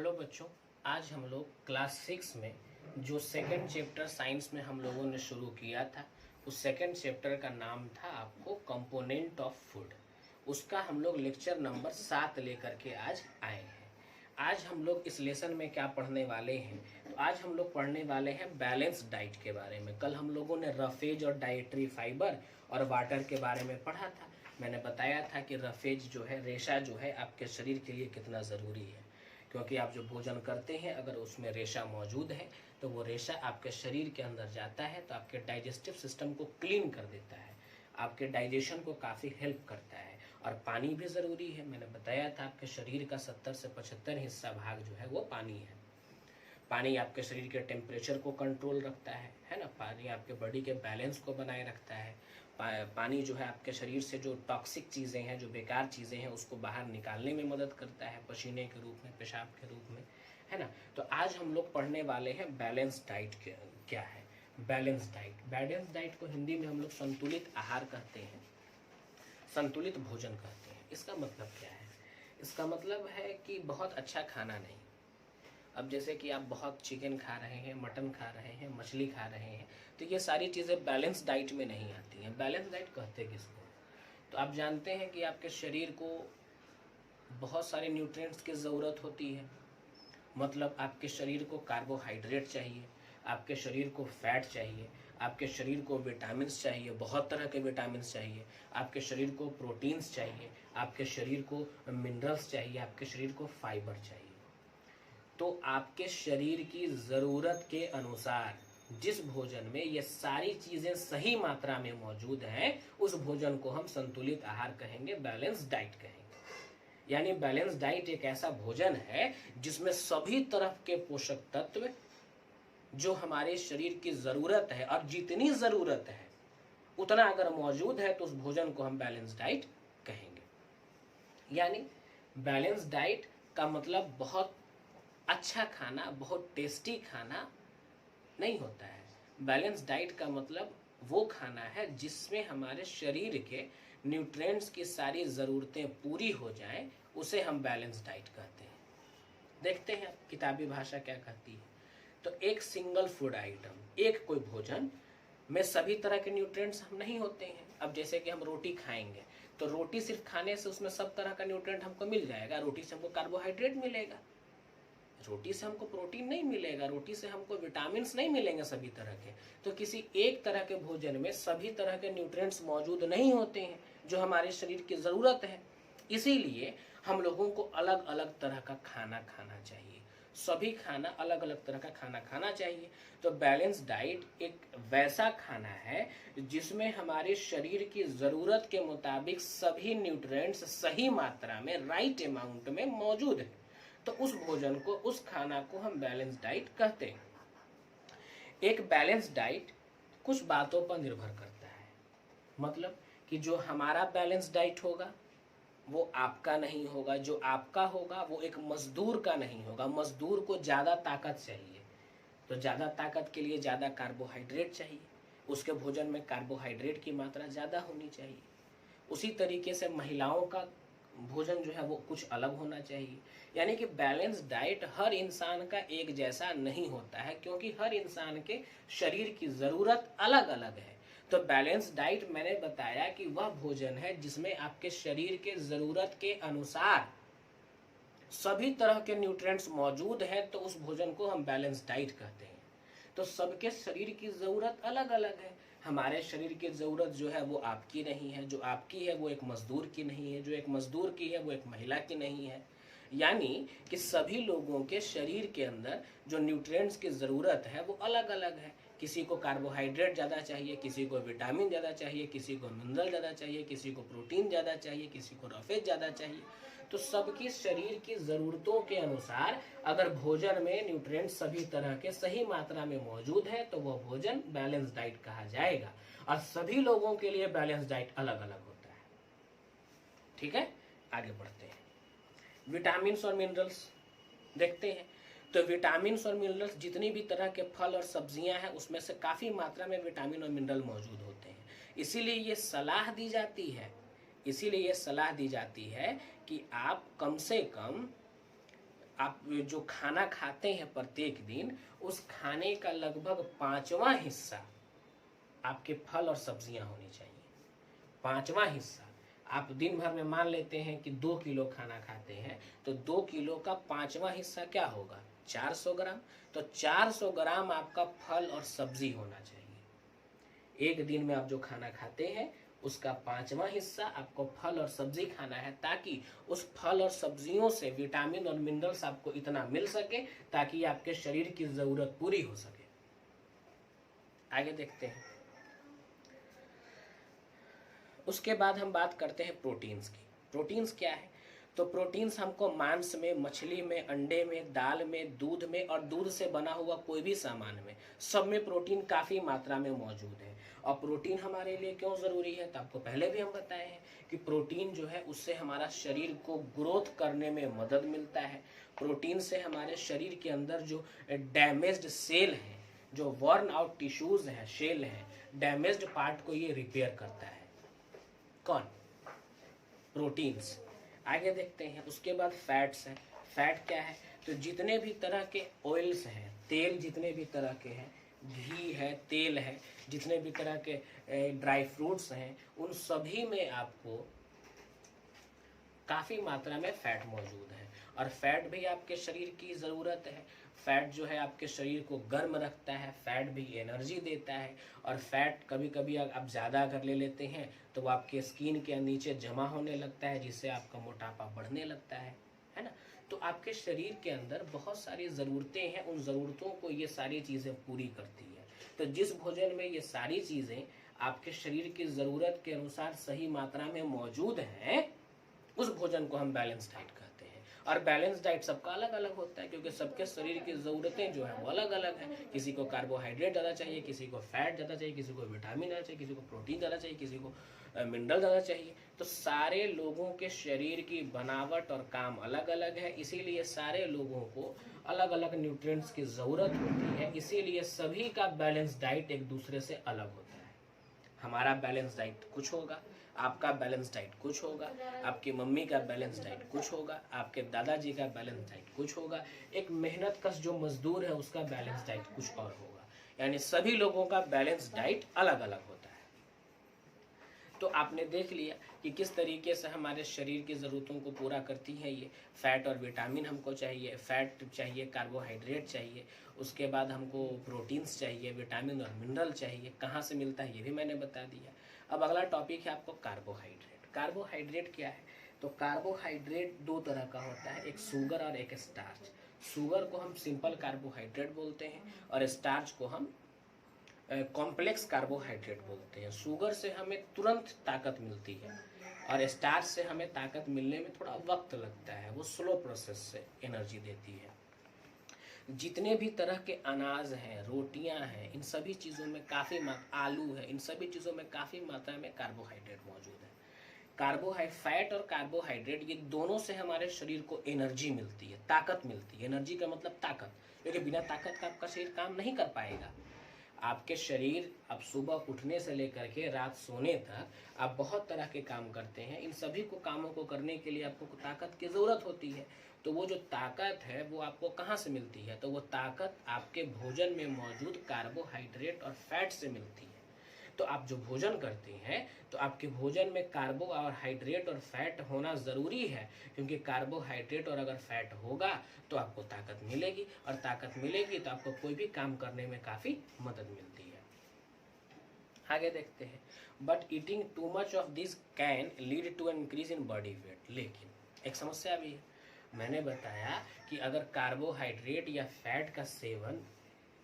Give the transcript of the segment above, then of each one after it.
Hello बच्चों, आज हम लोग क्लास 6 में जो सेकंड चैप्टर साइंस में हम लोगों ने शुरू किया था, उस सेकंड चैप्टर का नाम था आपको कंपोनेंट ऑफ फूड। उसका हम लोग लेक्चर नंबर 7 लेकर के आज आए हैं। आज हम लोग इस लेसन में क्या पढ़ने वाले हैं, तो आज हम लोग पढ़ने वाले हैं बैलेंस डाइट के बारे में। कल हम लोगों ने रफेज और डाइटरी फाइबर और वाटर के बारे में पढ़ा था। मैंने बताया था कि रफेज जो है, रेशा जो है, आपके शरीर के लिए कितना ज़रूरी है, क्योंकि आप जो भोजन करते हैं अगर उसमें रेशा मौजूद है तो वो रेशा आपके शरीर के अंदर जाता है तो आपके डाइजेस्टिव सिस्टम को क्लीन कर देता है, आपके डाइजेशन को काफ़ी हेल्प करता है। और पानी भी ज़रूरी है। मैंने बताया था आपके शरीर का 70 से 75 हिस्सा भाग जो है वो पानी है। पानी आपके शरीर के टेम्परेचर को कंट्रोल रखता है ना। पानी आपके बॉडी के बैलेंस को बनाए रखता है। पानी जो है आपके शरीर से जो टॉक्सिक चीज़ें हैं, जो बेकार चीज़ें हैं, उसको बाहर निकालने में मदद करता है, पसीने के रूप में, पेशाब के रूप में, है ना। तो आज हम लोग पढ़ने वाले हैं बैलेंस डाइट क्या है। बैलेंस डाइट को हिंदी में हम लोग संतुलित आहार कहते हैं, संतुलित भोजन कहते हैं। इसका मतलब क्या है? इसका मतलब है कि बहुत अच्छा खाना नहीं। अब जैसे कि आप बहुत चिकन खा रहे हैं, मटन खा रहे हैं, मछली खा रहे हैं, तो ये सारी चीज़ें बैलेंस डाइट में नहीं आती हैं। बैलेंस डाइट कहते किसको? तो आप जानते हैं कि आपके शरीर को बहुत सारे न्यूट्रिएंट्स की ज़रूरत होती है। मतलब आपके शरीर को कार्बोहाइड्रेट चाहिए, आपके शरीर को फैट चाहिए, आपके शरीर को विटामिन्स चाहिए, बहुत तरह के विटामिन्स चाहिए, आपके शरीर को प्रोटीन्स चाहिए, आपके शरीर को मिनरल्स चाहिए, आपके शरीर को फाइबर चाहिए। तो आपके शरीर की ज़रूरत के अनुसार जिस भोजन में ये सारी चीज़ें सही मात्रा में मौजूद हैं, उस भोजन को हम संतुलित आहार कहेंगे, बैलेंस डाइट कहेंगे। यानी बैलेंस डाइट एक ऐसा भोजन है जिसमें सभी तरह के पोषक तत्व जो हमारे शरीर की ज़रूरत है, और जितनी ज़रूरत है उतना अगर मौजूद है तो उस भोजन को हम बैलेंस डाइट कहेंगे। यानी बैलेंस डाइट का मतलब बहुत अच्छा खाना, बहुत टेस्टी खाना नहीं होता है। बैलेंस डाइट का मतलब वो खाना है जिसमें हमारे शरीर के न्यूट्रिएंट्स की सारी ज़रूरतें पूरी हो जाएं, उसे हम बैलेंस डाइट कहते हैं। देखते हैं किताबी भाषा क्या कहती है। तो एक सिंगल फूड आइटम, एक कोई भोजन में सभी तरह के न्यूट्रिएंट्स हम नहीं होते हैं। अब जैसे कि हम रोटी खाएंगे तो रोटी सिर्फ खाने से उसमें सब तरह का न्यूट्रिएंट हमको मिल जाएगा। रोटी से हमको कार्बोहाइड्रेट मिलेगा, रोटी से हमको प्रोटीन नहीं मिलेगा, रोटी से हमको विटामिन्स नहीं मिलेंगे सभी तरह के। तो किसी एक तरह के भोजन में सभी तरह के न्यूट्रिएंट्स मौजूद नहीं होते हैं जो हमारे शरीर की ज़रूरत है। इसीलिए हम लोगों को अलग अलग तरह का खाना खाना चाहिए, सभी खाना अलग अलग तरह का खाना खाना चाहिए। तो बैलेंस डाइट एक वैसा खाना है जिसमें हमारे शरीर की ज़रूरत के मुताबिक सभी न्यूट्रिएंट्स सही मात्रा में, राइट अमाउंट में मौजूद है। तो उस भोजन को, उस खाना को हम बैलेंस डाइट कहते हैं। एक बैलेंस डाइट कुछ बातों पर निर्भर करता है। मतलब कि जो हमारा बैलेंस डाइट होगा वो आपका नहीं होगा, जो आपका होगा वो एक मजदूर का नहीं होगा। मजदूर को ज़्यादा ताकत चाहिए, तो ज़्यादा ताकत के लिए ज़्यादा कार्बोहाइड्रेट चाहिए, उसके भोजन में कार्बोहाइड्रेट की मात्रा ज़्यादा होनी चाहिए। उसी तरीके से महिलाओं का भोजन जो है वो कुछ अलग होना चाहिए। यानी कि बैलेंस डाइट हर इंसान का एक जैसा नहीं होता है, क्योंकि हर इंसान के शरीर की ज़रूरत अलग अलग है। तो बैलेंस डाइट मैंने बताया कि वह भोजन है जिसमें आपके शरीर के ज़रूरत के अनुसार सभी तरह के न्यूट्रिएंट्स मौजूद हैं, तो उस भोजन को हम बैलेंस डाइट कहते हैं। तो सबके शरीर की ज़रूरत अलग अलग है। हमारे शरीर की ज़रूरत जो है वो आपकी नहीं है, जो आपकी है वो एक मज़दूर की नहीं है, जो एक मज़दूर की है वो एक महिला की नहीं है। यानी कि सभी लोगों के शरीर के अंदर जो न्यूट्रिएंट्स की ज़रूरत है वो अलग अलग है। किसी को कार्बोहाइड्रेट ज़्यादा चाहिए, किसी को विटामिन ज़्यादा चाहिए, किसी को मिनरल ज़्यादा चाहिए, किसी को प्रोटीन ज़्यादा चाहिए, किसी को रफेज ज़्यादा चाहिए। तो सबकी शरीर की ज़रूरतों के अनुसार अगर भोजन में न्यूट्रिएंट्स सभी तरह के सही मात्रा में मौजूद है तो वह भोजन बैलेंस डाइट कहा जाएगा। और सभी लोगों के लिए बैलेंस डाइट अलग अलग होता है। ठीक है, आगे बढ़ते हैं। विटामिन्स और मिनरल्स देखते हैं। तो विटामिन्स और मिनरल्स, जितनी भी तरह के फल और सब्जियां हैं उसमें से काफ़ी मात्रा में विटामिन और मिनरल मौजूद होते हैं। इसीलिए ये सलाह दी जाती है कि आप कम से कम आप जो खाना खाते हैं प्रत्येक दिन, उस खाने का लगभग 5वां हिस्सा आपके फल और सब्जियां होनी चाहिए। 5वां हिस्सा आप दिन भर में मान लेते हैं कि 2 किलो खाना खाते हैं, तो 2 किलो का 5वां हिस्सा क्या होगा? 400 ग्राम। तो 400 ग्राम आपका फल और सब्जी होना चाहिए। एक दिन में आप जो खाना खाते हैं उसका 5वां हिस्सा आपको फल और सब्जी खाना है, ताकि उस फल और सब्जियों से विटामिन और मिनरल्स आपको इतना मिल सके ताकि आपके शरीर की जरूरत पूरी हो सके। आगे देखते हैं। उसके बाद हम बात करते हैं प्रोटीन्स की। प्रोटीन्स क्या है? तो प्रोटीन्स हमको मांस में, मछली में, अंडे में, दाल में, दूध में और दूध से बना हुआ कोई भी सामान में, सब में प्रोटीन काफ़ी मात्रा में मौजूद है। और प्रोटीन हमारे लिए क्यों ज़रूरी है? तो आपको पहले भी हम बताए हैं कि प्रोटीन जो है उससे हमारा शरीर को ग्रोथ करने में मदद मिलता है। प्रोटीन से हमारे शरीर के अंदर जो डैमेज्ड सेल हैं, जो वर्न आउट टिश्यूज़ हैं, सेल हैं, डैमेज्ड पार्ट को ये रिपेयर करता है। कौन? प्रोटीन्स। आगे देखते हैं। उसके बाद फैट्स हैं। फैट क्या है? तो जितने भी तरह के ऑयल्स हैं, तेल जितने भी तरह के हैं, घी है, तेल है, जितने भी तरह के ड्राई फ्रूट्स हैं, उन सभी में आपको काफ़ी मात्रा में फैट मौजूद है। और फैट भी आपके शरीर की ज़रूरत है। फैट जो है आपके शरीर को गर्म रखता है, फैट भी एनर्जी देता है। और फैट कभी कभी आप ज़्यादा अगर ले लेते हैं तो वो आपके स्किन के नीचे जमा होने लगता है, जिससे आपका मोटापा बढ़ने लगता है ना। तो आपके शरीर के अंदर बहुत सारी ज़रूरतें हैं, उन ज़रूरतों को ये सारी चीज़ें पूरी करती है। तो जिस भोजन में ये सारी चीज़ें आपके शरीर की ज़रूरत के अनुसार सही मात्रा में मौजूद हैं, उस भोजन को हम बैलेंस डाइट कहते हैं। और बैलेंस डाइट सबका अलग अलग होता है, क्योंकि सबके शरीर की ज़रूरतें जो है वो अलग अलग हैं। किसी को कार्बोहाइड्रेट ज़्यादा चाहिए, किसी को फैट ज़्यादा चाहिए, किसी को विटामिन ज़्यादा चाहिए, किसी को प्रोटीन ज़्यादा चाहिए, किसी को मिनरल ज़्यादा चाहिए। तो सारे लोगों के शरीर की बनावट और काम अलग अलग है, इसीलिए सारे लोगों को अलग अलग न्यूट्रिएंट्स की ज़रूरत होती है। इसीलिए सभी का बैलेंस डाइट एक दूसरे से अलग होता है। हमारा बैलेंस डाइट कुछ होगा, आपका बैलेंस डाइट कुछ होगा, आपकी मम्मी का बैलेंस डाइट कुछ होगा, आपके दादाजी का बैलेंस डाइट कुछ होगा, एक मेहनत कश जो मजदूर है उसका बैलेंस डाइट कुछ और होगा। यानी सभी लोगों का बैलेंस डाइट अलग अलग होता है। तो आपने देख लिया कि किस तरीके से हमारे शरीर की ज़रूरतों को पूरा करती है ये। फैट और विटामिन हमको चाहिए, फैट चाहिए, कार्बोहाइड्रेट चाहिए, उसके बाद हमको प्रोटीन्स चाहिए, विटामिन और मिनरल चाहिए। कहाँ से मिलता है ये भी मैंने बता दिया। अब अगला टॉपिक है आपको कार्बोहाइड्रेट। कार्बोहाइड्रेट क्या है? तो कार्बोहाइड्रेट 2 तरह का होता है, एक शुगर और एक स्टार्च। शुगर को हम सिंपल कार्बोहाइड्रेट बोलते हैं और स्टार्च को हम कॉम्प्लेक्स कार्बोहाइड्रेट बोलते हैं। शुगर से हमें तुरंत ताकत मिलती है और स्टार्च से हमें ताकत मिलने में थोड़ा वक्त लगता है, वो स्लो प्रोसेस से एनर्जी देती है। जितने भी तरह के अनाज हैं, रोटियां हैं, इन सभी चीज़ों में काफ़ी आलू है, इन सभी चीज़ों में काफ़ी मात्रा में कार्बोहाइड्रेट मौजूद है। फैट और कार्बोहाइड्रेट ये दोनों से हमारे शरीर को एनर्जी मिलती है, ताकत मिलती है। एनर्जी का मतलब ताकत, क्योंकि बिना ताकत का आपका शरीर काम नहीं कर पाएगा। आपके शरीर अब सुबह उठने से लेकर के रात सोने तक आप बहुत तरह के काम करते हैं। इन सभी को कामों को करने के लिए आपको ताकत की ज़रूरत होती है। तो वो जो ताकत है वो आपको कहाँ से मिलती है? तो वो ताकत आपके भोजन में मौजूद कार्बोहाइड्रेट और फैट से मिलती है। तो आप जो भोजन करते हैं तो आपके भोजन में कार्बो और हाइड्रेट और फैट होना ज़रूरी है, क्योंकि कार्बोहाइड्रेट और अगर फैट होगा तो आपको ताकत मिलेगी, और ताकत मिलेगी तो आपको कोई भी काम करने में काफ़ी मदद मिलती है। आगे देखते हैं। But eating too much of this can lead to an increase in body weight. लेकिन एक समस्या भी है। मैंने बताया कि अगर कार्बोहाइड्रेट या फैट का सेवन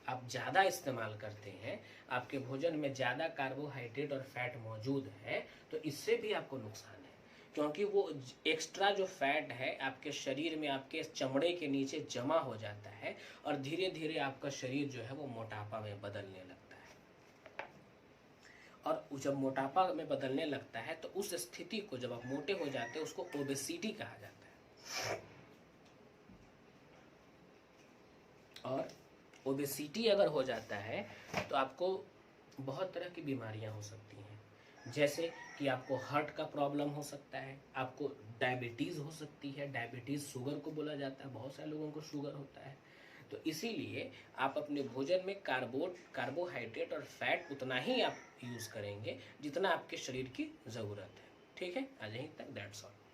आप ज़्यादा इस्तेमाल करते हैं, आपके भोजन में ज़्यादा कार्बोहाइड्रेट और फैट मौजूद है, तो इससे भी आपको नुकसान है, क्योंकि वो एक्स्ट्रा जो फैट है आपके शरीर में, आपके चमड़े के नीचे जमा हो जाता है और धीरे धीरे आपका शरीर जो है वो मोटापा में बदलने लगता है। और जब मोटापा में बदलने लगता है तो उस स्थिति को, जब आप मोटे हो जाते हैं, उसको ओबेसिटी कहा जाता है। और ओबेसिटी अगर हो जाता है तो आपको बहुत तरह की बीमारियां हो सकती हैं। जैसे कि आपको हार्ट का प्रॉब्लम हो सकता है, आपको डायबिटीज़ हो सकती है। डायबिटीज़ शुगर को बोला जाता है, बहुत सारे लोगों को शुगर होता है। तो इसीलिए आप अपने भोजन में कार्बोहाइड्रेट और फैट उतना ही आप यूज़ करेंगे जितना आपके शरीर की ज़रूरत है। ठीक है, आज यहीं तक, दैट्स ऑल।